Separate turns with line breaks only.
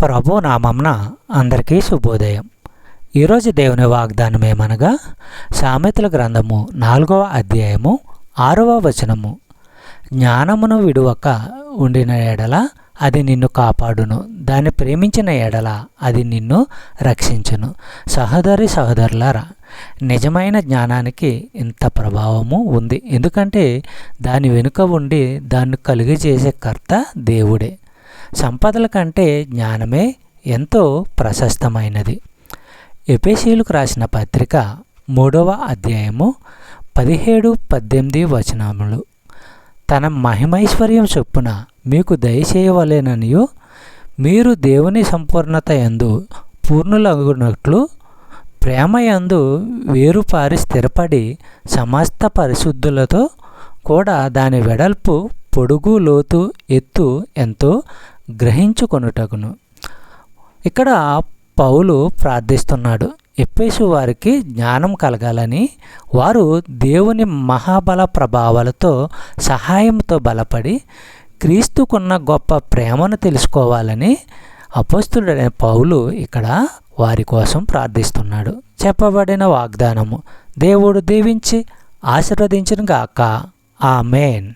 ప్రభు నామంన అందరికీ శుభోదయం. ఈరోజు దేవుని వాగ్దానం ఏమనగా సామెతల గ్రంథము 4వ అధ్యాయము 6వ వచనము. జ్ఞానమును విడువక ఉండిన ఎడల అది నిన్ను కాపాడును, దాన్ని ప్రేమించిన ఎడల అది నిన్ను రక్షించును. సహోదరులారా, నిజమైన జ్ఞానానికి ఇంత ప్రభావము ఉంది. ఎందుకంటే దాని వెనుక ఉండి దాన్ని కలుగజేసే కర్త దేవుడే. సంపదల కంటే జ్ఞానమే ఎంతో ప్రశస్తమైనది. ఎఫెసీయులకు రాసిన పత్రిక 3వ అధ్యాయము 17-18 వచనములు. తన మహిమైశ్వర్యం చొప్పున మీకు దయచేయవలెననియు మీరు దేవుని సంపూర్ణత యందు పూర్ణులగునట్లు ప్రేమ యందు వేరుపారి స్థిరపడి సమస్త పరిశుద్ధులతో కూడా దాని వెడల్పు, పొడుగు, లోతు, ఎత్తు ఎంతో గ్రహించుకొనుటకును. ఇక్కడ పౌలు ప్రార్థిస్తున్నాడు. ఎఫెసు వారికి జ్ఞానం కలగాలని, వారు దేవుని మహాబల ప్రభావాలతో సహాయంతో బలపడి క్రీస్తుకున్న గొప్ప ప్రేమను తెలుసుకోవాలని అపోస్తలుడైన పౌలు ఇక్కడ వారి కోసం ప్రార్థిస్తున్నాడు. చెప్పబడిన వాగ్దానము దేవుడు దీవించి ఆశీర్వదించును గాక. ఆమేన్.